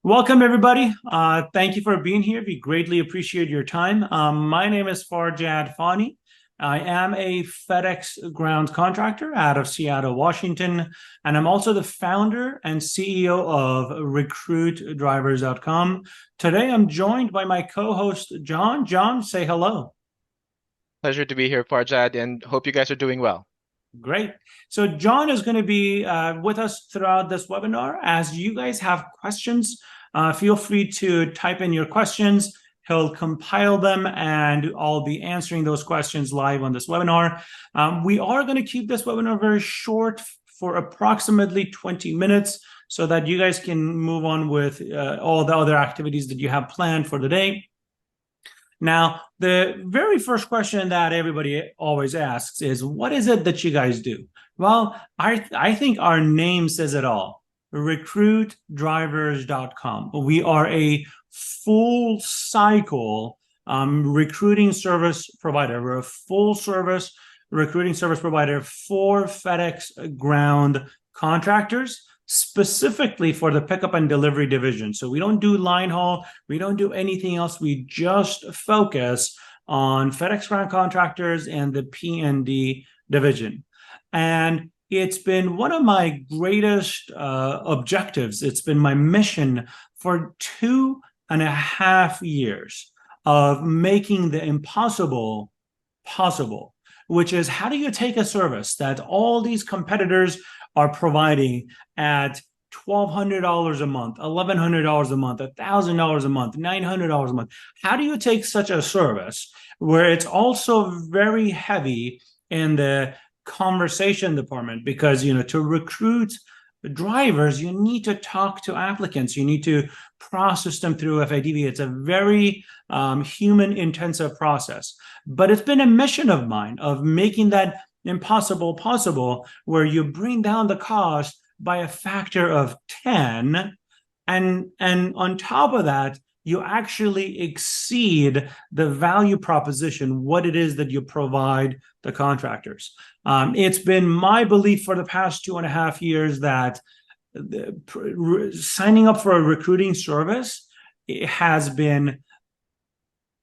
Welcome, everybody. Thank you for being here. We greatly appreciate your time. My name is Farjad Fani. I am a FedEx Ground Contractor out of Seattle, Washington, and I'm also the founder and CEO of RecruitDrivers.com. Today, I'm joined by my co-host, John. John, say hello. Pleasure to be here, Farjad, and hope you guys are doing well. Great. So John is going to be with us throughout this webinar. As you guys have questions, feel free to type in your questions. He'll compile them and I'll be answering those questions live on this webinar. We are going to keep this webinar very short for approximately 20 minutes so that you guys can move on with all the other activities that you have planned for the day. Now, the very first question that everybody always asks is, what is it that you guys do? Well, I think our name says it all. RecruitDrivers.com. We are a full cycle recruiting service provider. We're a full service recruiting service provider for FedEx Ground Contractors, specifically for the pickup and delivery division. So we don't do line haul, we don't do anything else. We just focus on FedEx Ground Contractors and the P&D division. And it's been one of my greatest objectives. It's been my mission for 2.5 years of making the impossible possible, which is, how do you take a service that all these competitors are providing at $1,200 a month, $1,100 a month, $1,000 a month, $900 a month? How do you take such a service where it's also very heavy in the conversation department? Because, to recruit drivers, you need to talk to applicants, you need to process them through FIDV. It's a very human intensive process, but it's been a mission of mine of making that impossible possible, where you bring down the cost by a factor of 10, and on top of that, you actually exceed the value proposition, what it is that you provide the contractors. It's been my belief for the past 2.5 years that signing up for a recruiting service has been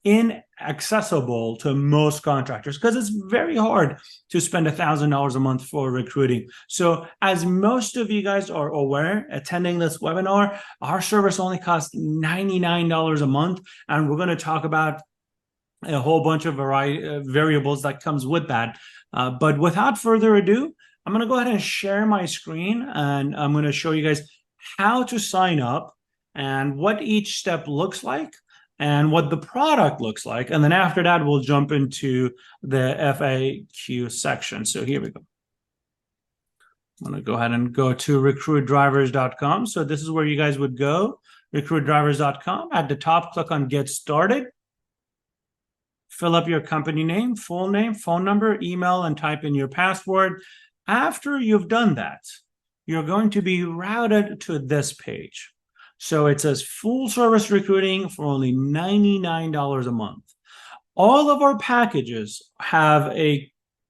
inaccessible to most contractors because it's very hard to spend $1,000 a month for recruiting. So as most of you guys are aware, attending this webinar, our service only costs $99 a month, and we're going to talk about a whole bunch of variables that comes with that. But without further ado, I'm going to go ahead and share my screen, and I'm going to show you guys how to sign up and what each step looks like and what the product looks like. And then after that, we'll jump into the FAQ section. So here we go. I'm going to go ahead and go to recruitdrivers.com. So this is where you guys would go, recruitdrivers.com. At the top, click on Get Started. Fill up your company name, full name, phone number, email, and type in your password. After you've done that, you're going to be routed to this page. So it says full service recruiting for only $99 a month. All of our packages have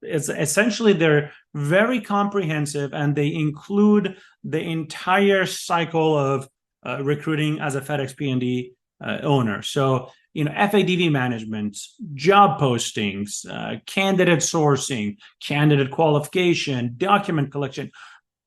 essentially they're very comprehensive, and they include the entire cycle of recruiting as a FedEx P&D owner. So, FADV management, job postings, candidate sourcing, candidate qualification, document collection,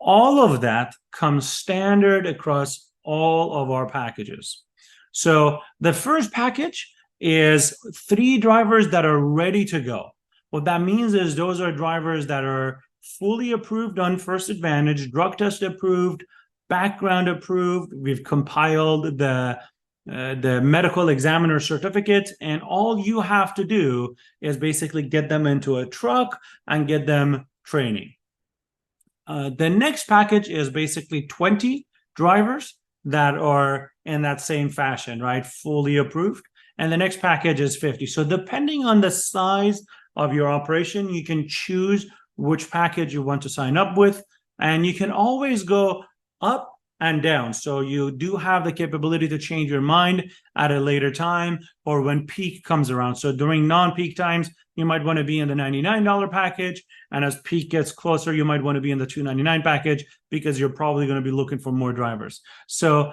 all of that comes standard across all of our packages. So the first package is 3 drivers that are ready to go. What that means is those are drivers that are fully approved on First Advantage, drug test approved, background approved. We've compiled the medical examiner certificate, and all you have to do is basically get them into a truck and get them training. The next package is basically 20 drivers that are in that same fashion, right? Fully approved. And the next package is 50. So depending on the size of your operation, you can choose which package you want to sign up with. And you can always go up and down. So you do have the capability to change your mind at a later time or when peak comes around. So during non-peak times, you might want to be in the $99 package. And as peak gets closer, you might want to be in the $299 package because you're probably going to be looking for more drivers. So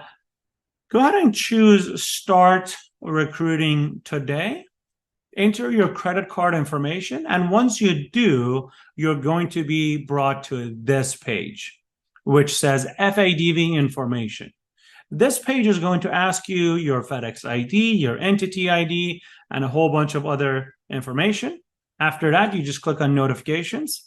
Go ahead and choose Start Recruiting Today. Enter your credit card information. And once you do, you're going to be brought to this page, which says FADV information. This page is going to ask you your FedEx ID, your entity ID, and a whole bunch of other information. After that, you just click on notifications.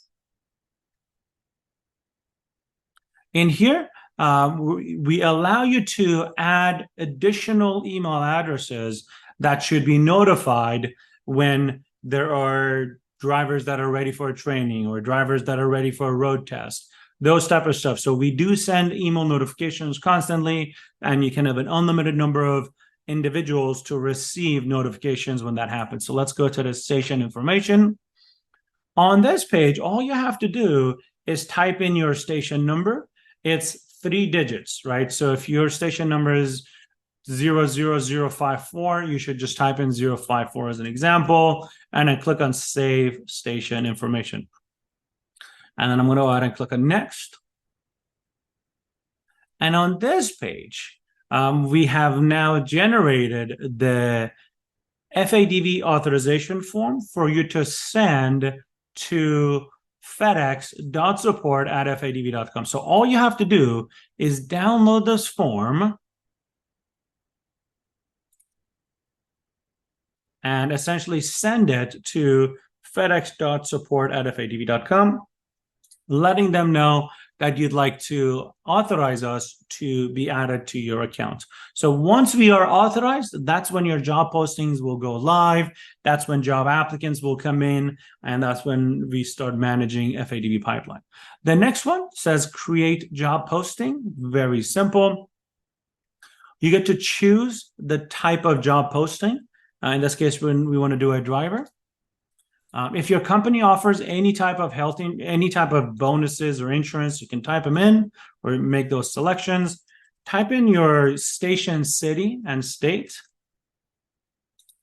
In here, we allow you to add additional email addresses that should be notified when there are drivers that are ready for a training or drivers that are ready for a road test, those type of stuff. So we do send email notifications constantly, and you can have an unlimited number of individuals to receive notifications when that happens. So let's go to the station information. On this page, all you have to do is type in your station number. It's 3 digits, right? So if your station number is 00054, you should just type in 054 as an example, and then click on Save Station Information. And then I'm going to go ahead and click on Next. And on this page, we have now generated the FADV authorization form for you to send to fedex.support@fadv.com. So all you have to do is download this form and essentially send it to fedex.support@fadv.com, letting them know that you'd like to authorize us to be added to your account. So once we are authorized, that's when your job postings will go live. That's when job applicants will come in, and that's when we start managing FADV pipeline. The next one says create job posting. Very simple. You get to choose the type of job posting. In this case, when we want to do a driver. If your company offers any type of any type of bonuses or insurance, you can type them in or make those selections. Type in your station city and state.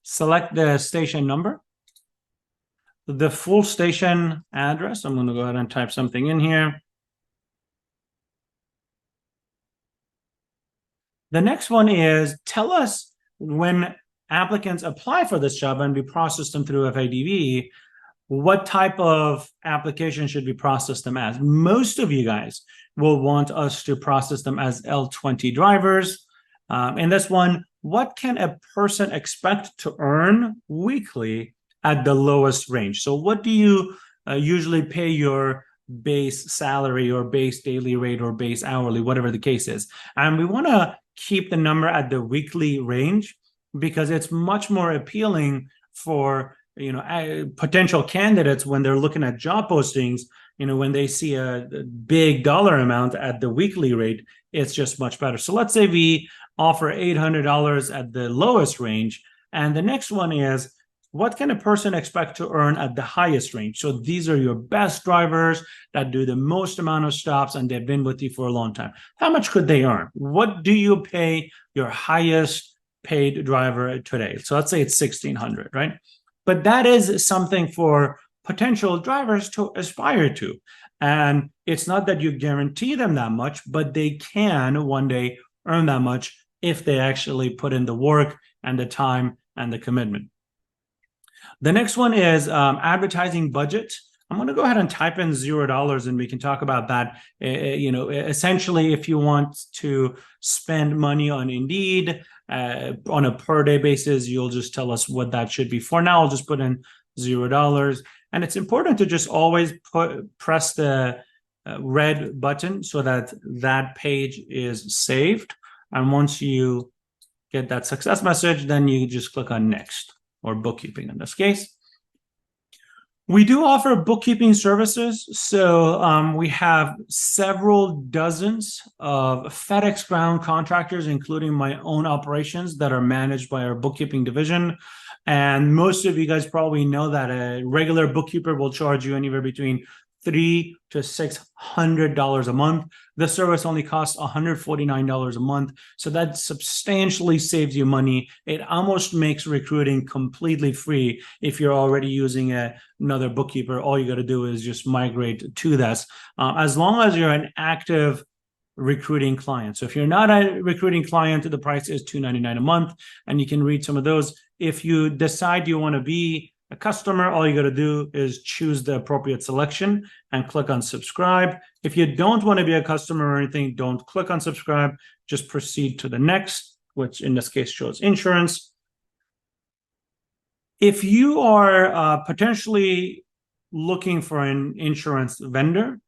Select the station number. The full station address. I'm going to go ahead and type something in here. The next one is tell us when applicants apply for this job and we process them through FADV, what type of application should we process them as? Most of you guys will want us to process them as L20 drivers. In this one, what can a person expect to earn weekly at the lowest range? So what do you usually pay your base salary or base daily rate or base hourly, whatever the case is? And we want to keep the number at the weekly range, because it's much more appealing for potential candidates when they're looking at job postings. When they see a big dollar amount at the weekly rate, it's just much better. So let's say we offer $800 at the lowest range, and the next one is what can a person expect to earn at the highest range? So these are your best drivers that do the most amount of stops and they've been with you for a long time. How much could they earn? What do you pay your highest paid driver today? So let's say it's $1,600, right? But that is something for potential drivers to aspire to. And it's not that you guarantee them that much, but they can one day earn that much if they actually put in the work and the time and the commitment. The next one is advertising budget. I'm going to go ahead and type in $0 and we can talk about that. Essentially, if you want to spend money on Indeed on a per day basis, you'll just tell us what that should be. For now, I'll just put in $0. And it's important to just always press the red button so that that page is saved. And once you get that success message, then you just click on next, or bookkeeping in this case. We do offer bookkeeping services. So we have several dozens of FedEx Ground Contractors, including my own operations, that are managed by our bookkeeping division. And most of you guys probably know that a regular bookkeeper will charge you anywhere between $300 to $600 a month. The service only costs $149 a month. So that substantially saves you money. It almost makes recruiting completely free. If you're already using another bookkeeper, all you got to do is just migrate to this. As long as you're an active recruiting client. So if you're not a recruiting client, the price is $299 a month, and you can read some of those. If you decide you want to be a customer, all you got to do is choose the appropriate selection and click on subscribe. If you don't want to be a customer or anything, don't click on subscribe. Just proceed to the next, which in this case shows insurance. If you are potentially looking for an insurance vendor,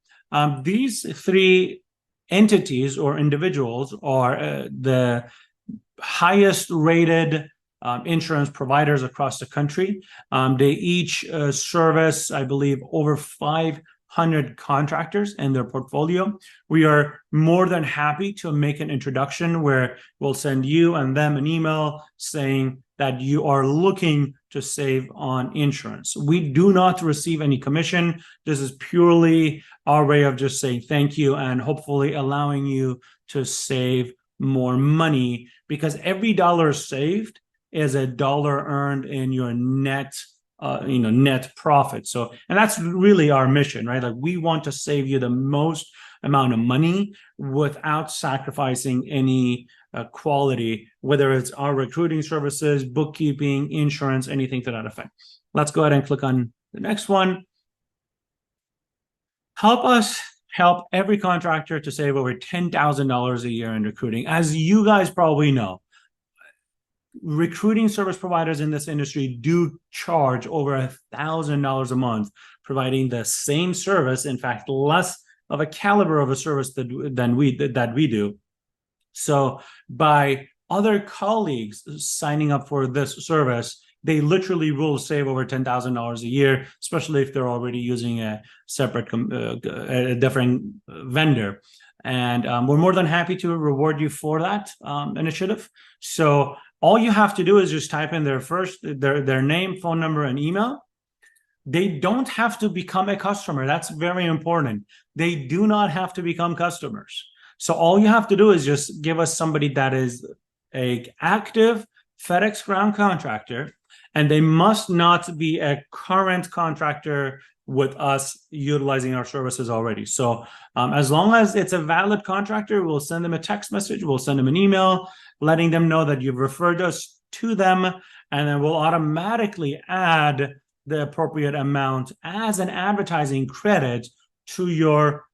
these three entities or individuals are the highest rated insurance providers across the country. They each service, I believe, over 500 contractors in their portfolio. We are more than happy to make an introduction where we'll send you and them an email saying that you are looking to save on insurance. We do not receive any commission. This is purely our way of just saying thank you and hopefully allowing you to save more money, because every dollar saved is a dollar earned in your net net profit. So, and that's really our mission, right? Like, we want to save you the most amount of money without sacrificing any quality, whether it's our recruiting services, bookkeeping, insurance, anything to that effect. Let's go ahead and click on the next one. Help us help every contractor to save over $10,000 a year in recruiting. As you guys probably know, recruiting service providers in this industry do charge over $1,000 a month, providing the same service, in fact, less of a caliber of a service that we do. So by other colleagues signing up for this service, they literally will save over $10,000 a year, especially if they're already using a separate, a different vendor. And we're more than happy to reward you for that initiative. So all you have to do is just type in their name, phone number, and email. They don't have to become a customer. That's very important. They do not have to become customers. So all you have to do is just give us somebody that is an active FedEx Ground Contractor, and they must not be a current contractor with us utilizing our services already. So as long as it's a valid contractor, we'll send them a text message, we'll send them an email, letting them know that you've referred us to them, and then we'll automatically add the appropriate amount as an advertising credit to your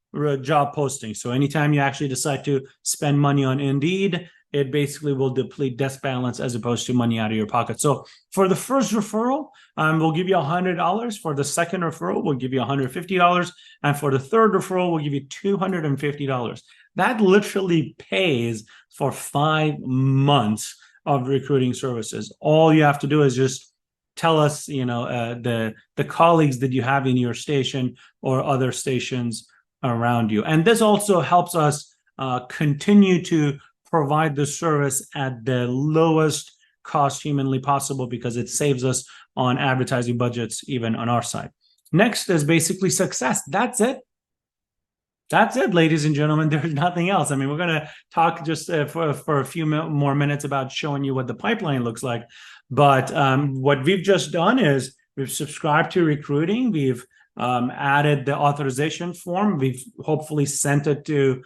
job posting. So anytime you actually decide to spend money on Indeed, it basically will deplete desk balance as opposed to money out of your pocket. So for the first referral, we'll give you $100. For the second referral, we'll give you $150. And for the third referral, we'll give you $250. That literally pays for 5 months of recruiting services. All you have to do is just tell us, the colleagues that you have in your station or other stations around you. And this also helps us continue to provide the service at the lowest cost humanly possible, because it saves us on advertising budgets even on our side. Next is basically success. That's it. That's it, ladies and gentlemen. There's nothing else. I mean, we're going to talk just for a few more minutes about showing you what the pipeline looks like. But what we've just done is we've subscribed to recruiting. We've added the authorization form. We've hopefully sent it to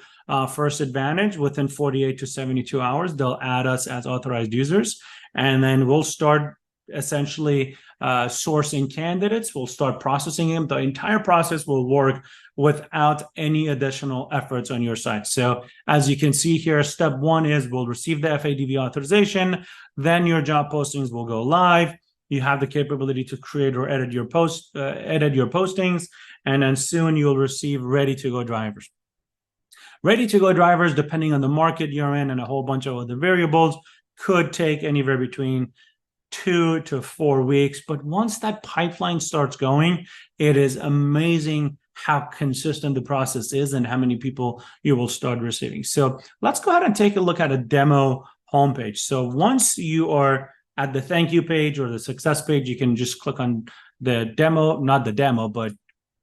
First Advantage within 48 to 72 hours. They'll add us as authorized users, and then we'll start essentially sourcing candidates. We'll start processing them. The entire process will work without any additional efforts on your side. So as you can see here, step one is we'll receive the FADV authorization. Then your job postings will go live. You have the capability to create or edit your postings, and then soon you'll receive ready-to-go drivers. Ready-to-go drivers, depending on the market you're in and a whole bunch of other variables, could take anywhere between 2 to 4 weeks. But once that pipeline starts going, it is amazing how consistent the process is and how many people you will start receiving. So let's go ahead and take a look at a demo homepage. So once you are at the thank you page or the success page, you can just click on the demo, not the demo, but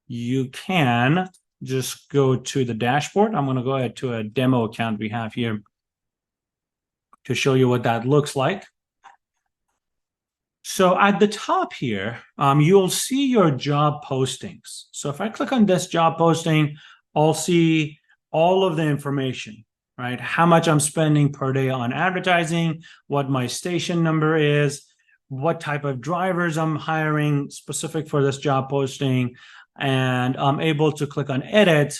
you can just go to the dashboard. I'm going to go ahead to a demo account we have here to show you what that looks like. So at the top here, you'll see your job postings. So if I click on this job posting, I'll see all of the information, right? How much I'm spending per day on advertising, what my station number is, what type of drivers I'm hiring specific for this job posting, and I'm able to click on edit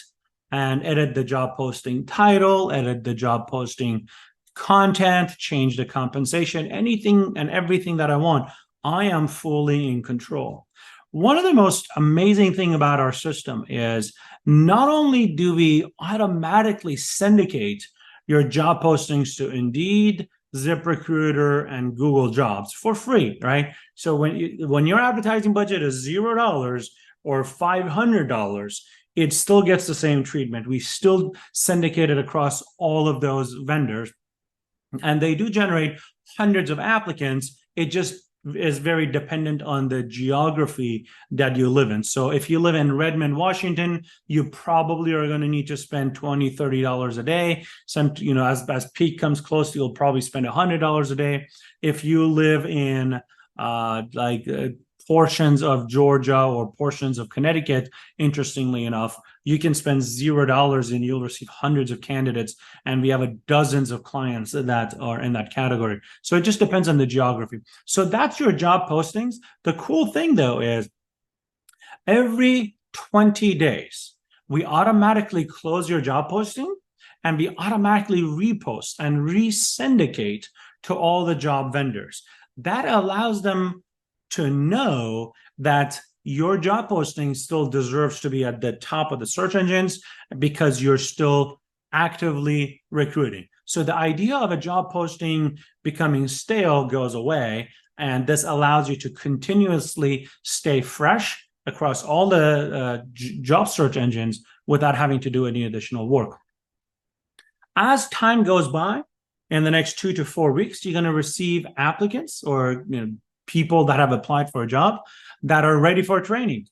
and edit the job posting title, edit the job posting content, change the compensation, anything and everything that I want. I am fully in control. One of the most amazing thing about our system is not only do we automatically syndicate your job postings to Indeed, ZipRecruiter, and Google Jobs for free, right? So when your advertising budget is $0 or $500, it still gets the same treatment. We still syndicate it across all of those vendors, and they do generate hundreds of applicants. It just is very dependent on the geography that you live in. So if you live in Redmond, Washington, you probably are going to need to spend $20, $30 a day. Some, as peak comes close, you'll probably spend $100 a day. If you live in portions of Georgia or portions of Connecticut, interestingly enough, you can spend $0 and you'll receive hundreds of candidates. And we have dozens of clients that are in that category. So it just depends on the geography. So that's your job postings. The cool thing, though, is every 20 days, we automatically close your job posting and we automatically repost and re-syndicate to all the job vendors. That allows them to know that your job posting still deserves to be at the top of the search engines because you're still actively recruiting. So the idea of a job posting becoming stale goes away, and this allows you to continuously stay fresh across all the job search engines without having to do any additional work. As time goes by, in the next 2 to 4 weeks, you're going to receive applicants or people that have applied for a job that are ready for training.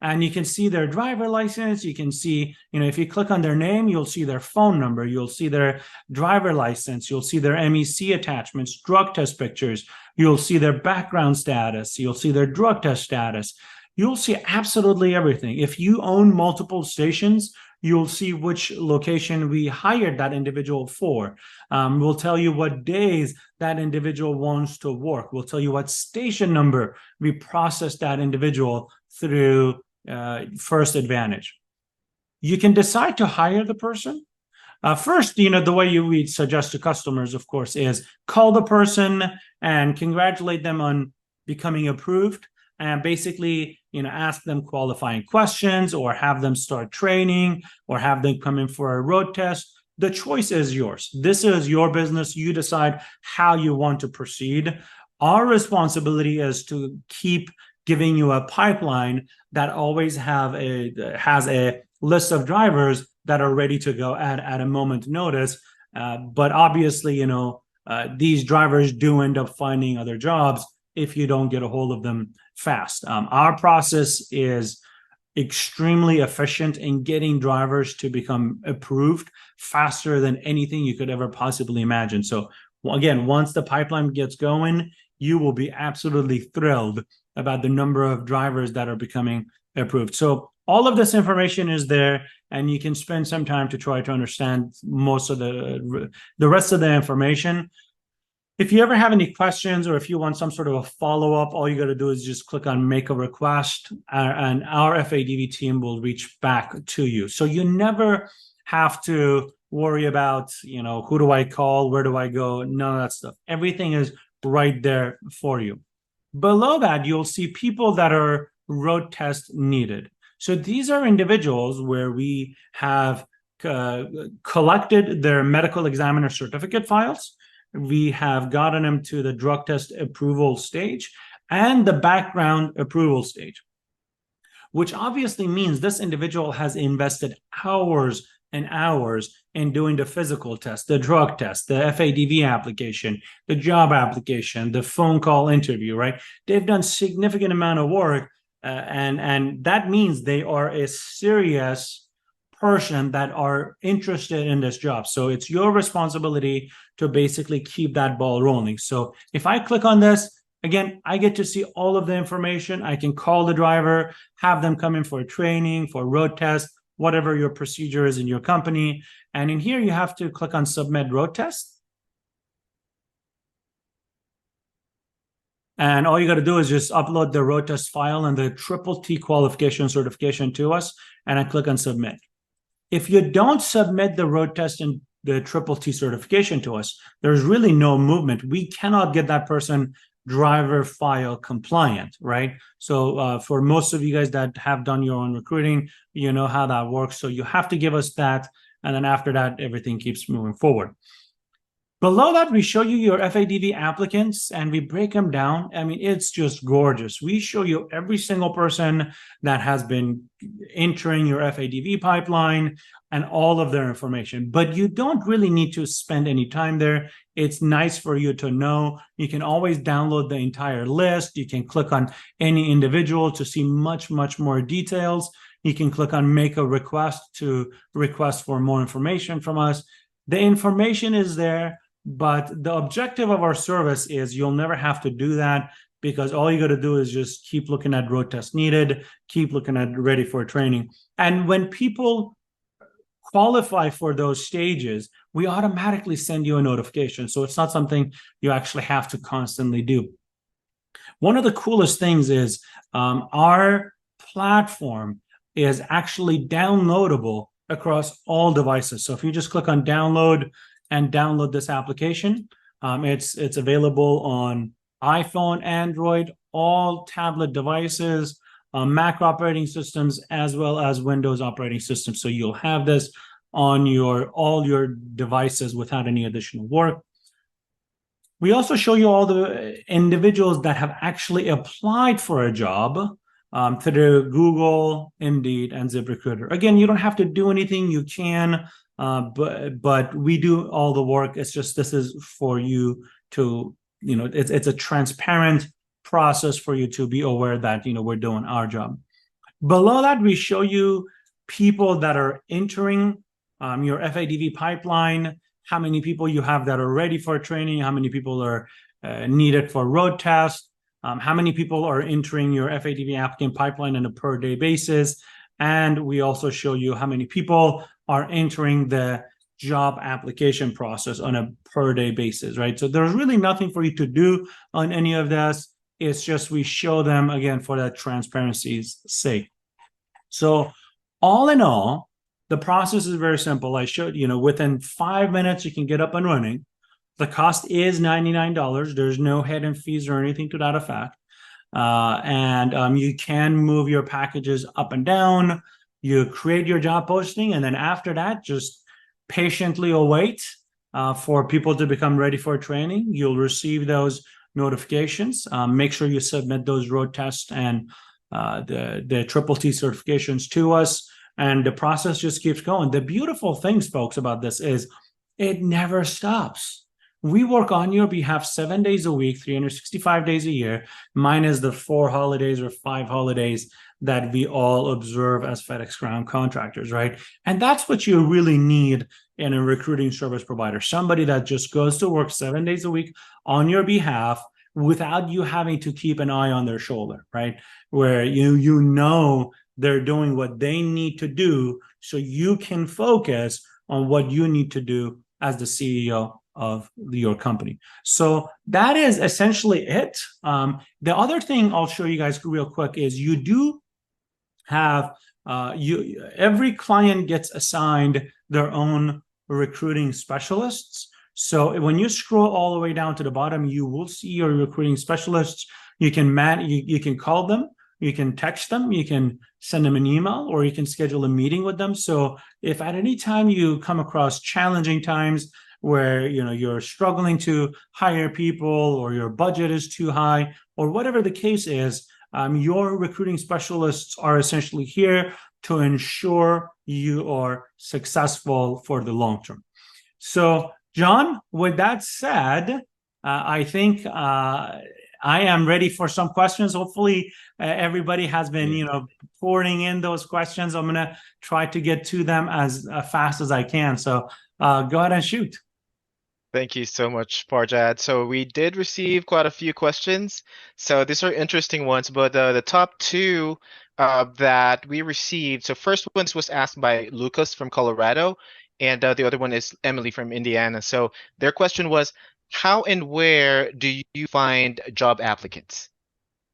And you can see their driver license. You can see, if you click on their name, you'll see their phone number. You'll see their driver license. You'll see their MEC attachments, drug test pictures. You'll see their background status. You'll see their drug test status. You'll see absolutely everything. If you own multiple stations, you'll see which location we hired that individual for. We'll tell you what days that individual wants to work. We'll tell you what station number we processed that individual through First Advantage. You can decide to hire the person. First, the way we suggest to customers, of course, is call the person and congratulate them on becoming approved, and basically, ask them qualifying questions or have them start training or have them come in for a road test. The choice is yours. This is your business. You decide how you want to proceed. Our responsibility is to keep giving you a pipeline that always has a list of drivers that are ready to go at a moment's notice. But obviously, these drivers do end up finding other jobs if you don't get a hold of them fast. Our process is extremely efficient in getting drivers to become approved faster than anything you could ever possibly imagine. So again, once the pipeline gets going, you will be absolutely thrilled about the number of drivers that are becoming approved. So all of this information is there, and you can spend some time to try to understand most of the rest of the information. If you ever have any questions or if you want some sort of a follow-up, all you got to do is just click on make a request, and our FADV team will reach back to you. So you never have to worry about, who do I call? Where do I go? None of that stuff. Everything is right there for you. Below that, you'll see people that are road test needed. So these are individuals where we have collected their medical examiner certificate files. We have gotten them to the drug test approval stage and the background approval stage, which obviously means this individual has invested hours and hours in doing the physical test, the drug test, the FADV application, the job application, the phone call interview, right? They've done significant amount of work, and that means they are a serious person that are interested in this job. So it's your responsibility to basically keep that ball rolling. So if I click on this, again, I get to see all of the information. I can call the driver, have them come in for a training, for a road test, whatever your procedure is in your company. And in here, you have to click on Submit Road Test. And all you got to do is just upload the road test file and the T qualification certification to us, and I click on Submit. If you don't submit the road test and the T certification to us, there's really no movement. We cannot get that person driver file compliant, right? So for most of you guys that have done your own recruiting, you know how that works. So you have to give us that, and then after that, everything keeps moving forward. Below that, we show you your FADV applicants and we break them down. I mean, it's just gorgeous. We show you every single person that has been entering your FADV pipeline and all of their information, but you don't really need to spend any time there. It's nice for you to know. You can always download the entire list. You can click on any individual to see much, much more details. You can click on make a request to request for more information from us. The information is there. But the objective of our service is you'll never have to do that, because all you got to do is just keep looking at road test needed, keep looking at ready for training. And when people qualify for those stages, we automatically send you a notification. So it's not something you actually have to constantly do. One of the coolest things is our platform is actually downloadable across all devices. So if you just click on download and download this application, it's available on iPhone, Android, all tablet devices, Mac operating systems, as well as Windows operating systems. So you'll have this on all your devices without any additional work. We also show you all the individuals that have actually applied for a job through Google, Indeed, and ZipRecruiter. Again, you don't have to do anything. You can. But we do all the work. It's just, this is for you to, it's a transparent process for you to be aware that, we're doing our job. Below that, we show you people that are entering your FADV pipeline, how many people you have that are ready for training, how many people are needed for road test, how many people are entering your FADV applicant pipeline on a per day basis. And we also show you how many people are entering the job application process on a per day basis, right? So there's really nothing for you to do on any of this. It's just we show them, again, for that transparency's sake. So all in all, the process is very simple. I showed, within 5 minutes, you can get up and running. The cost is $99. There's no hidden fees or anything to that effect. And you can move your packages up and down. You create your job posting, and then after that, just patiently await for people to become ready for training. You'll receive those notifications. Make sure you submit those road tests and the T certifications to us, and the process just keeps going. The beautiful things, folks, about this is it never stops. We work on your behalf 7 days a week, 365 days a year, minus the 4 holidays or 5 holidays that we all observe as FedEx Ground Contractors, right? And that's what you really need in a recruiting service provider, somebody that just goes to work 7 days a week on your behalf without you having to keep an eye on their shoulder, right? Where they're doing what they need to do so you can focus on what you need to do as the CEO of your company. So that is essentially it. The other thing I'll show you guys real quick is you do have every client gets assigned their own recruiting specialists. So when you scroll all the way down to the bottom, you will see your recruiting specialists. You can call them, you can text them, you can send them an email, or you can schedule a meeting with them. So if at any time you come across challenging times where you're struggling to hire people, or your budget is too high, or whatever the case is, your recruiting specialists are essentially here to ensure you are successful for the long term. So, John, with that said, I think I am ready for some questions. Hopefully, everybody has been, pouring in those questions. I'm going to try to get to them as fast as I can. So, go ahead and shoot. Thank you so much, Farjad. So we did receive quite a few questions. So these are interesting ones, but the top two that we received. So first one was asked by Lucas from Colorado, and the other one is Emily from Indiana. So their question was, how and where do you find job applicants?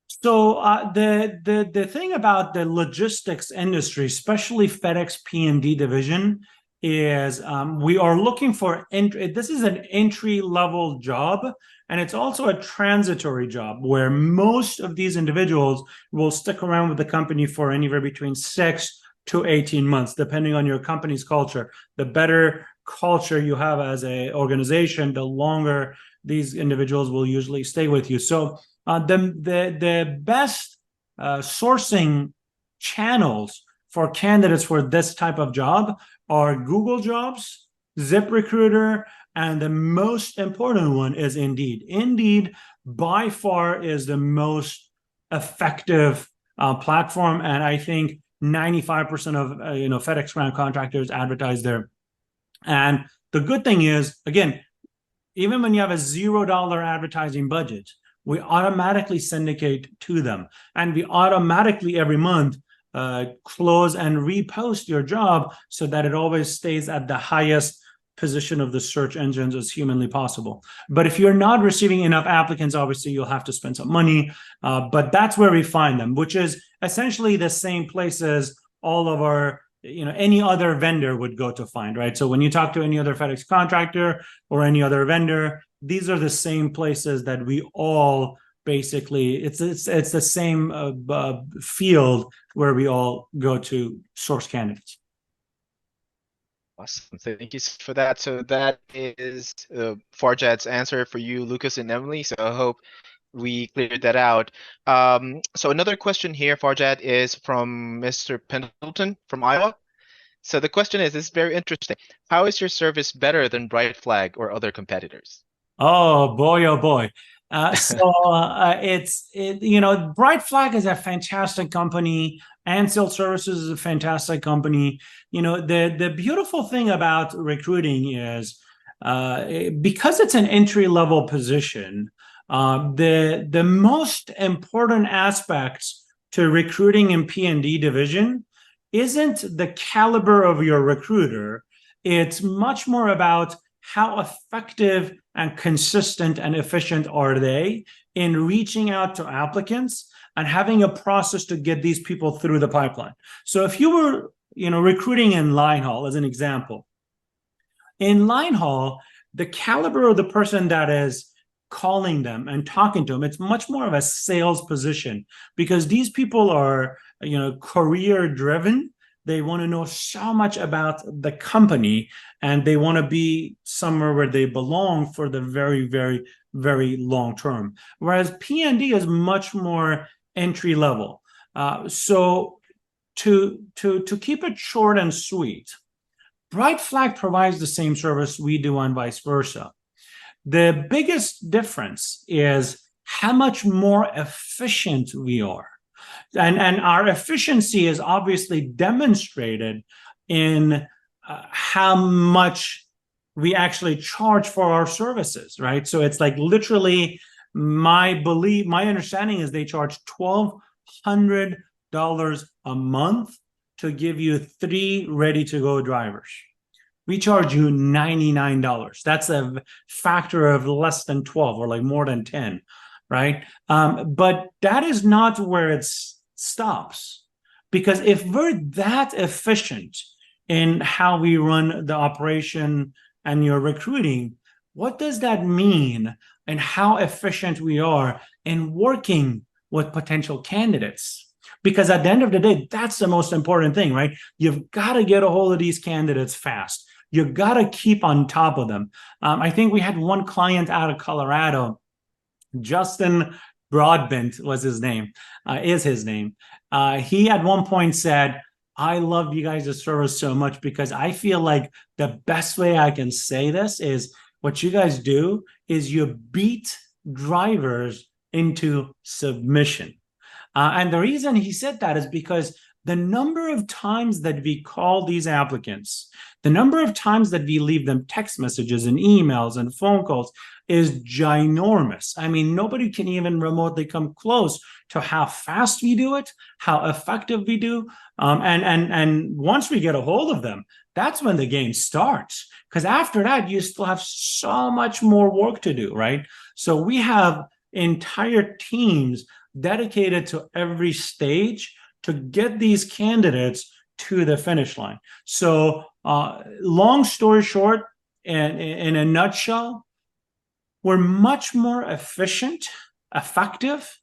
So the thing about the logistics industry, especially FedEx P&D division, is we are looking for entry. This is an entry level job, and it's also a transitory job where most of these individuals will stick around with the company for anywhere between 6 to 18 months, depending on your company's culture. The better culture you have as a organization, the longer these individuals will usually stay with you. So the best sourcing channels for candidates for this type of job are Google Jobs, ZipRecruiter, and the most important one is Indeed. Indeed, by far, is the most effective platform, and I think 95% of FedEx Ground Contractors advertise there. And the good thing is, again, even when you have a $0 advertising budget, we automatically syndicate to them, and we automatically every month close and repost your job so that it always stays at the highest position of the search engines as humanly possible. But if you're not receiving enough applicants, obviously you'll have to spend some money, but that's where we find them, which is essentially the same places all of our any other vendor would go to find, right? So when you talk to any other FedEx contractor or any other vendor, these are the same places that we all basically, it's the same field where we all go to source candidates. Awesome. Thank you for that. So that is Farjad's answer for you, Lucas and Emily. So I hope we cleared that out. So another question here, Farjad, is from Mr. Pendleton from Iowa. So the question is, this is very interesting. How is your service better than Bright Flag or other competitors? Oh boy, oh boy. Bright Flag is a fantastic company. Ansel Services is a fantastic company. The beautiful thing about recruiting is because it's an entry level position, the most important aspects to recruiting in P&D division isn't the caliber of your recruiter. It's much more about how effective and consistent and efficient are they in reaching out to applicants and having a process to get these people through the pipeline. So if you were, recruiting in line haul as an example, in line haul, the caliber of the person that is calling them and talking to them, it's much more of a sales position because these people are, career driven. They want to know so much about the company and they want to be somewhere where they belong for the very, very, very long term. Whereas P&D is much more entry level. So to keep it short and sweet, Bright Flag provides the same service we do and vice versa. The biggest difference is how much more efficient we are. And our efficiency is obviously demonstrated in how much we actually charge for our services, right? So it's like literally my understanding is they charge $1,200 a month to give you 3 ready-to-go drivers. We charge you $99. That's a factor of less than 12 or like more than 10, right? But that is not where it stops. Because if we're that efficient in how we run the operation and your recruiting, what does that mean and how efficient we are in working with potential candidates? Because at the end of the day, that's the most important thing, right? You've got to get a hold of these candidates fast. You've got to keep on top of them. I think we had one client out of Colorado, Justin Broadbent was his name, is his name. He at one point said, I love you guys' service so much because I feel like the best way I can say this is what you guys do is you beat drivers into submission. And the reason he said that is because the number of times that we call these applicants, the number of times that we leave them text messages and emails and phone calls is ginormous. I mean, nobody can even remotely come close to how fast we do it, how effective we do. And once we get a hold of them, that's when the game starts. Because after that, you still have so much more work to do, right? So we have entire teams dedicated to every stage to get these candidates to the finish line. So long story short, in a nutshell, we're much more efficient, effective.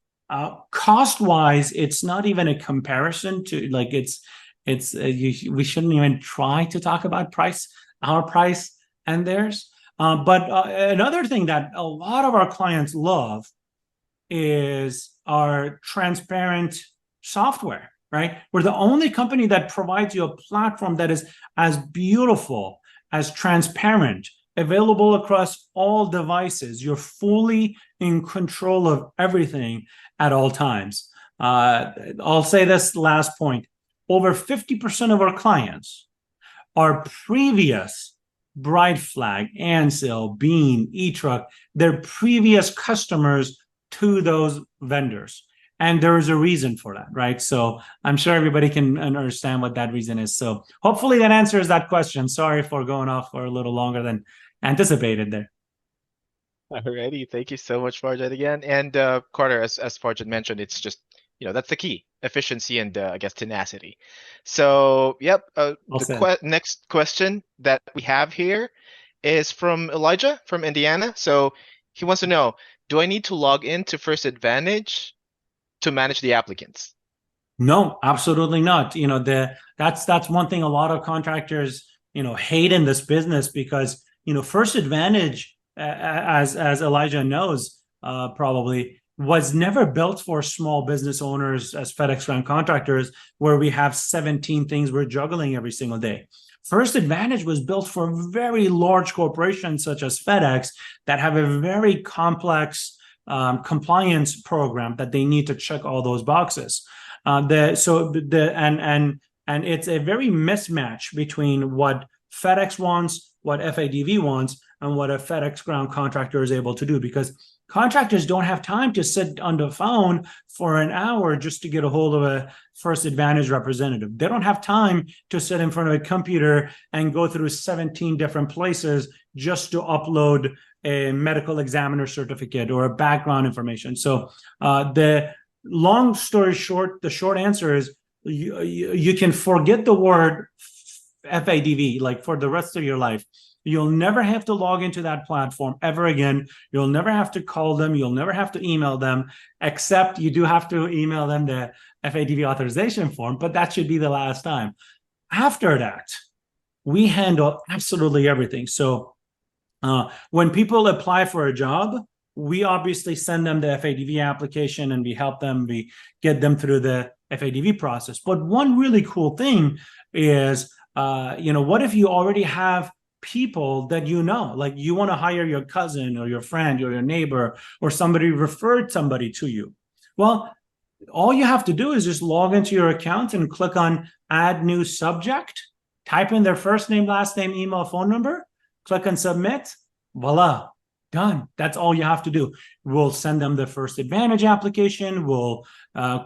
Cost-wise, it's not even a comparison to like we shouldn't even try to talk about price, our price and theirs. But another thing that a lot of our clients love is our transparent software, right? We're the only company that provides you a platform that is as beautiful, as transparent, available across all devices. You're fully in control of everything at all times. I'll say this last point. Over 50% of our clients are previous Bright Flag, Ansel, Bean, eTruck, their previous customers to those vendors. And there is a reason for that, right? So I'm sure everybody can understand what that reason is. So hopefully that answers that question. Sorry for going off for a little longer than anticipated there. Alrighty, thank you so much, Farjad, again. And Carter, as Farjad mentioned, it's just, that's the key, efficiency and I guess tenacity. So, yep, next question that we have here is from Elijah from Indiana. So he wants to know, do I need to log into First Advantage to manage the applicants? No, absolutely not. That's one thing a lot of contractors, hate in this business because, First Advantage, as Elijah knows, probably was never built for small business owners as FedEx Ground Contractors, where we have 17 things we're juggling every single day. First Advantage was built for very large corporations such as FedEx that have a very complex compliance program that they need to check all those boxes. And it's a very mismatch between what FedEx wants, what FADV wants, and what a FedEx Ground Contractor is able to do, because contractors don't have time to sit on the phone for an hour just to get a hold of a First Advantage representative. They don't have time to sit in front of a computer and go through 17 different places just to upload a medical examiner certificate or a background information. So the long story short, the short answer is you can forget the word FADV like for the rest of your life. You'll never have to log into that platform ever again. You'll never have to call them. You'll never have to email them, except you do have to email them the FADV authorization form, but that should be the last time. After that, we handle absolutely everything. So when people apply for a job, we obviously send them the FADV application and we help them, we get them through the FADV process. But one really cool thing is, what if you already have people that like you want to hire your cousin or your friend or your neighbor or somebody referred somebody to you? Well, all you have to do is just log into your account and click on add new subject, type in their first name, last name, email, phone number, click on submit, voila, done. That's all you have to do. We'll send them the First Advantage application, we'll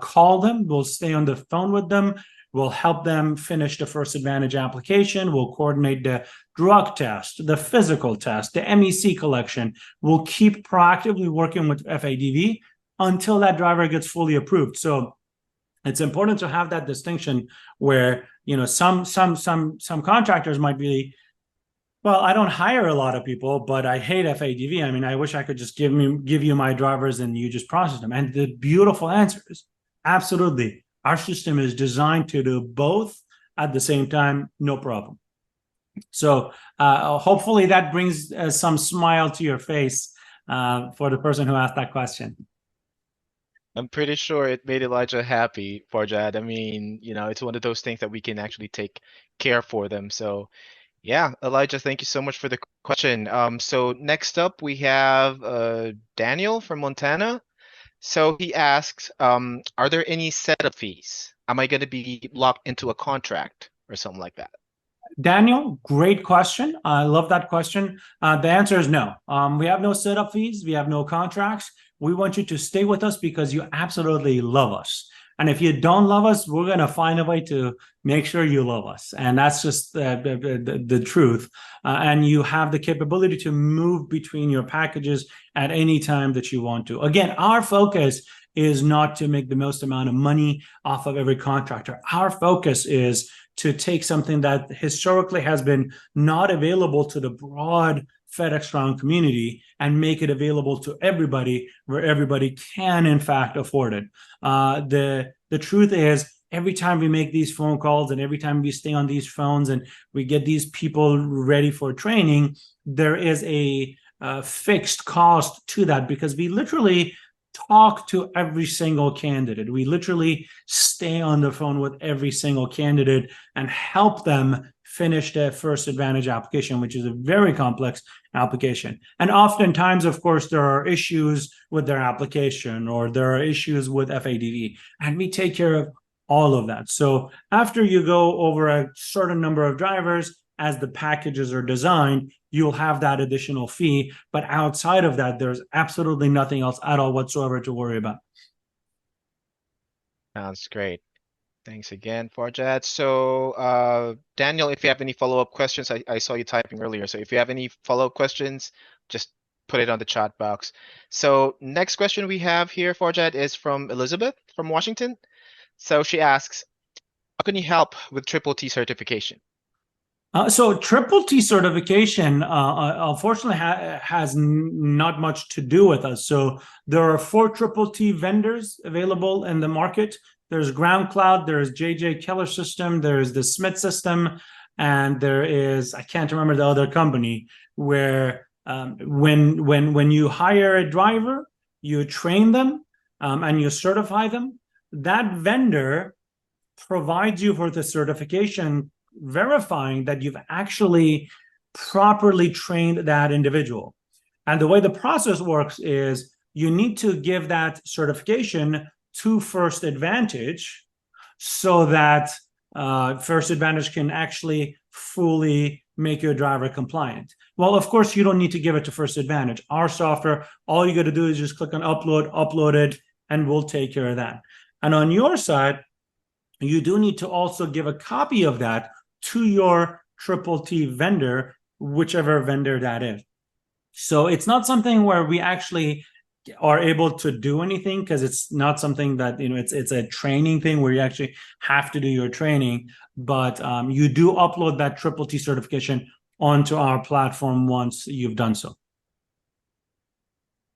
call them, we'll stay on the phone with them, we'll help them finish the First Advantage application. We'll coordinate the drug test, the physical test, the MEC collection. We'll keep proactively working with FADV until that driver gets fully approved. So it's important to have that distinction where, some contractors might be, well, I don't hire a lot of people, but I hate FADV. I mean, I wish I could just give you my drivers and you just process them. And the beautiful answer is absolutely. Our system is designed to do both at the same time, no problem. So hopefully that brings some smile to your face for the person who asked that question. I'm pretty sure it made Elijah happy, Farjad. I mean, it's one of those things that we can actually take care for them. So yeah, Elijah, thank you so much for the question. So next up we have Daniel from Montana. So he asks, are there any setup fees am I going to be locked into a contract or something like that? Daniel, great question. I love that question. The answer is no. We have no setup fees. We have no contracts. We want you to stay with us because you absolutely love us. And if you don't love us, we're going to find a way to make sure you love us. And that's just the truth. And you have the capability to move between your packages at any time that you want to. Again, our focus is not to make the most amount of money off of every contractor. Our focus is to take something that historically has been not available to the broad FedEx Ground community and make it available to everybody where everybody can, in fact, afford it. The truth is, every time we make these phone calls and every time we stay on these phones and we get these people ready for training, there is a fixed cost to that because we literally talk to every single candidate. We literally stay on the phone with every single candidate and help them finish their first advantage application, which is a very complex application. And oftentimes, of course, there are issues with their application or there are issues with FADV, and we take care of all of that. So after you go over a certain number of drivers, as the packages are designed, you'll have that additional fee. But outside of that, there's absolutely nothing else at all whatsoever to worry about. Sounds great. Thanks again, Farjad. So, Daniel, if you have any follow-up questions, I saw you typing earlier. So if you have any follow-up questions, just put it on the chat box. So next question we have here, Farjad, is from Elizabeth from Washington. So she asks, how can you help with Triple T certification? So Triple T certification, unfortunately, has not much to do with us. So there are 4 Triple T vendors available in the market. There's Ground Cloud, there's JJ Keller System, there's the Smith System, and there is, I can't remember the other company, where when you hire a driver, you train them and you certify them. That vendor provides you for the certification, verifying that you've actually properly trained that individual. And the way the process works is you need to give that certification to First Advantage so that First Advantage can actually fully make your driver compliant. Well, of course, you don't need to give it to First Advantage. Our software, all you got to do is just click on upload it, and we'll take care of that. And on your side, you do need to also give a copy of that to your Triple T vendor, whichever vendor that is. So it's not something where we actually are able to do anything because it's not something that, it's a training thing where you actually have to do your training, but you do upload that Triple T certification onto our platform once you've done so.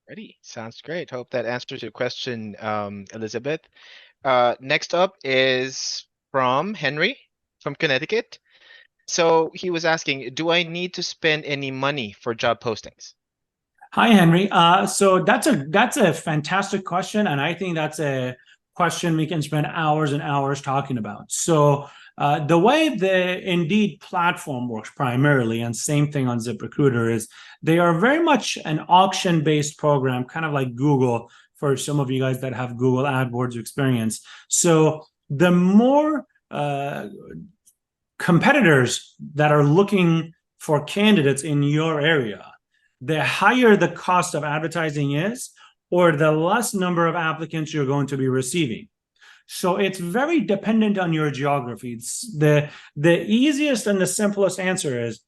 Ready. Sounds great. Hope that answers your question, Elizabeth. Next up is from Henry from Connecticut. So he was asking, do I need to spend any money for job postings? Hi, Henry. So that's a fantastic question, and I think that's a question we can spend hours and hours talking about. So the way the Indeed platform works primarily, and same thing on ZipRecruiter, is they are very much an auction-based program, kind of like Google, for some of you guys that have Google AdWords experience. So the more competitors that are looking for candidates in your area, the higher the cost of advertising is, or the less number of applicants you're going to be receiving. So it's very dependent on your geography. It's the easiest and the simplest answer is,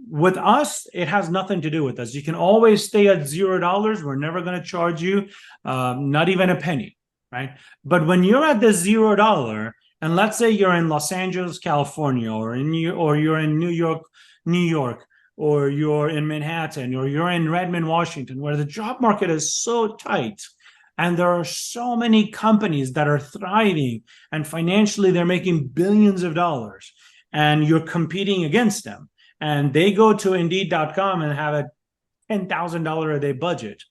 with us, it has nothing to do with us. You can always stay at $0. We're never going to charge you, not even a penny, right? But when you're at the $0, and let's say you're in Los Angeles, California, or you're in New York, or you're in Manhattan, or you're in Redmond, Washington, where the job market is so tight, and there are so many companies that are thriving, and financially they're making billions of dollars, and you're competing against them. And they go to Indeed.com and have a $10,000 a day budget.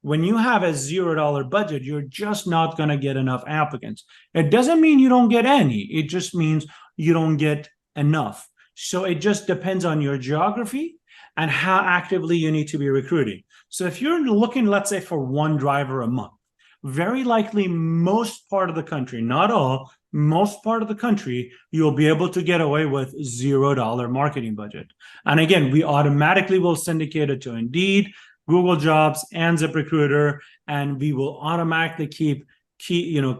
When you have a $0 budget, you're just not going to get enough applicants. It doesn't mean you don't get any. It just means you don't get enough. So it just depends on your geography and how actively you need to be recruiting. So if you're looking, let's say, for one driver a month, very likely most part of the country, not all, most part of the country, you'll be able to get away with $0 marketing budget. And again, we automatically will syndicate it to Indeed, Google Jobs, and ZipRecruiter, and we will automatically keep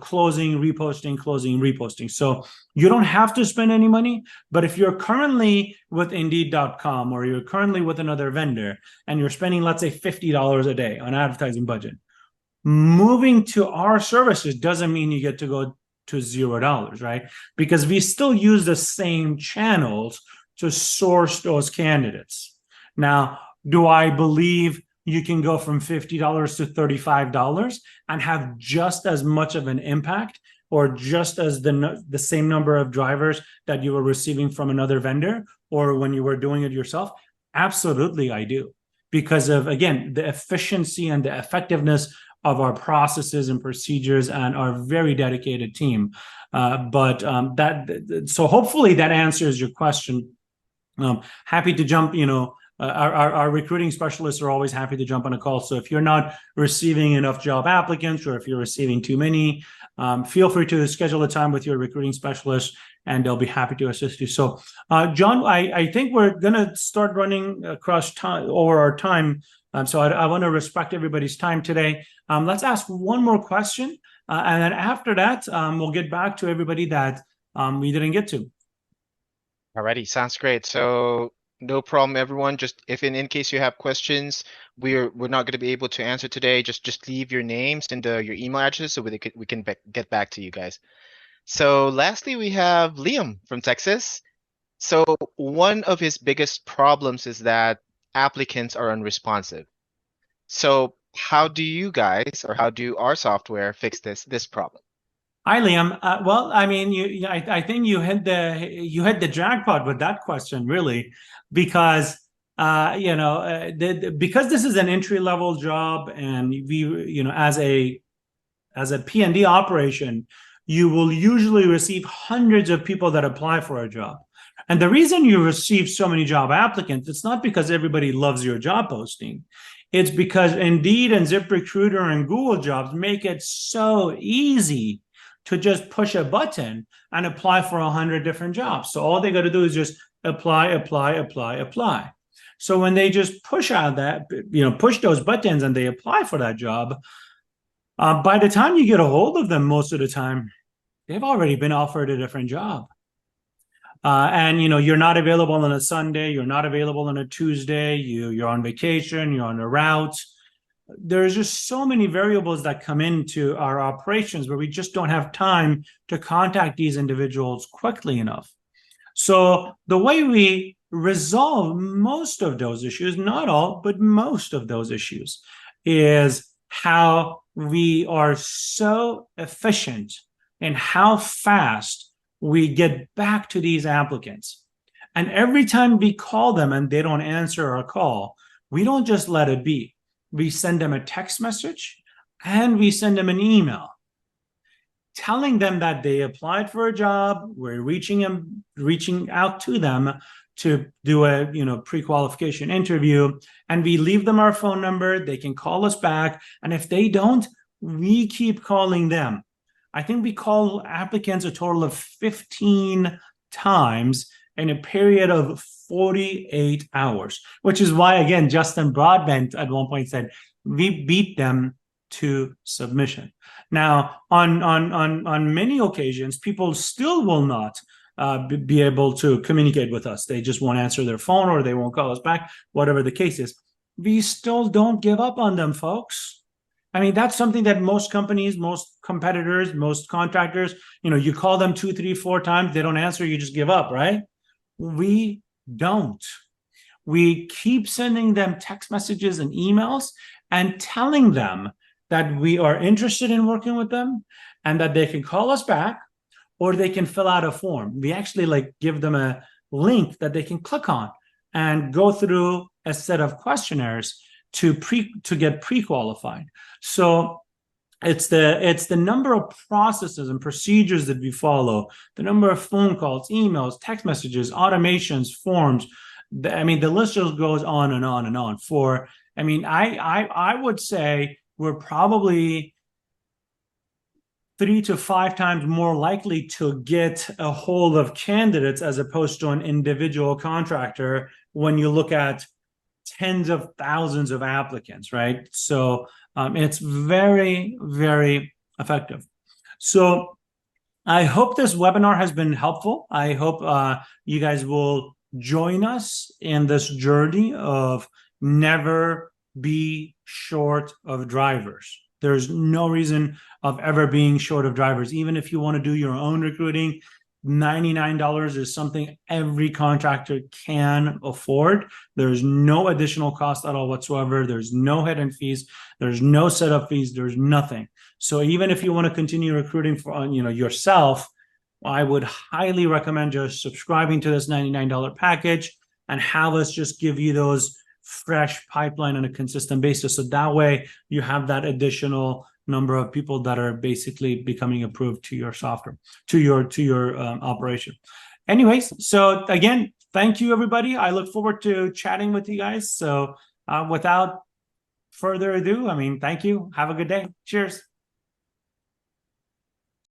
closing, reposting. So you don't have to spend any money, but if you're currently with Indeed.com or you're currently with another vendor and you're spending, let's say, $50 a day on advertising budget, moving to our services doesn't mean you get to go to $0, right? Because we still use the same channels to source those candidates. Now, do I believe you can go from $50 to $35 and have just as much of an impact, or just as the same number of drivers that you were receiving from another vendor or when you were doing it yourself? Absolutely, I do. Because of, again, the efficiency and the effectiveness of our processes and procedures and our very dedicated team. So hopefully that answers your question. Happy to jump, our recruiting specialists are always happy to jump on a call. So if you're not receiving enough job applicants, or if you're receiving too many, feel free to schedule a time with your recruiting specialist and they'll be happy to assist you. So John, I think we're going to start running across time over our time. So I want to respect everybody's time today. Let's ask one more question. And then after that, we'll get back to everybody that we didn't get to. Alrighty, sounds great. So no problem, everyone. Just if in case you have questions, we're not going to be able to answer today. Just leave your names and your email address so we can get back to you guys. So lastly, we have Liam from Texas. So one of his biggest problems is that applicants are unresponsive. So how do you guys, or how do our software fix this problem? Hi, Liam. Well, I mean, I think you hit the jackpot with that question, really, because because this is an entry-level job, and we, as a P&D operation, you will usually receive hundreds of people that apply for a job. And the reason you receive so many job applicants, it's not because everybody loves your job posting. It's because Indeed and ZipRecruiter and Google Jobs make it so easy to just push a button and apply for 100 different jobs. So all they got to do is just apply. So when they just push those buttons and they apply for that job, by the time you get a hold of them, most of the time, they've already been offered a different job. And you're not available on a Sunday, you're not available on a Tuesday, you're on vacation, you're on a route. There's just so many variables that come into our operations where we just don't have time to contact these individuals quickly enough. So the way we resolve most of those issues, not all, but most of those issues, is how we are so efficient in how fast we get back to these applicants. And every time we call them and they don't answer our call, we don't just let it be. We send them a text message and we send them an email telling them that they applied for a job. We're reaching out to them to do a pre-qualification interview, and we leave them our phone number. They can call us back. And if they don't, we keep calling them. I think we call applicants a total of 15 times in a period of 48 hours, which is why, again, Justin Broadbent at one point said, we beat them to submission. Now, on many occasions, people still will not be able to communicate with us. They just won't answer their phone or they won't call us back, whatever the case is. We still don't give up on them, folks. I mean, that's something that most companies, most competitors, most contractors, you call them 2, 3, 4 times, they don't answer, you just give up, right? We don't. We keep sending them text messages and emails and telling them that we are interested in working with them and that they can call us back or they can fill out a form. We actually give them a link that they can click on and go through a set of questionnaires to get pre-qualified. So it's the number of processes and procedures that we follow, the number of phone calls, emails, text messages, automations, forms. I mean, the list just goes on and on and on. I would say we're probably 3 to 5 times more likely to get a hold of candidates as opposed to an individual contractor when you look at tens of thousands of applicants, right? So it's very, very effective. So I hope this webinar has been helpful. I hope you guys will join us in this journey of never be short of drivers. There's no reason of ever being short of drivers. Even if you want to do your own recruiting, $99 is something every contractor can afford. There's no additional cost at all whatsoever. There's no hidden fees. There's no setup fees. There's nothing. So even if you want to continue recruiting for yourself, I would highly recommend just subscribing to this $99 package and have us just give you those fresh pipeline on a consistent basis. So that way you have that additional number of people that are basically becoming approved to your software, to your operation. Anyways, so again, thank you, everybody. I look forward to chatting with you guys. So without further ado, thank you. Have a good day. Cheers.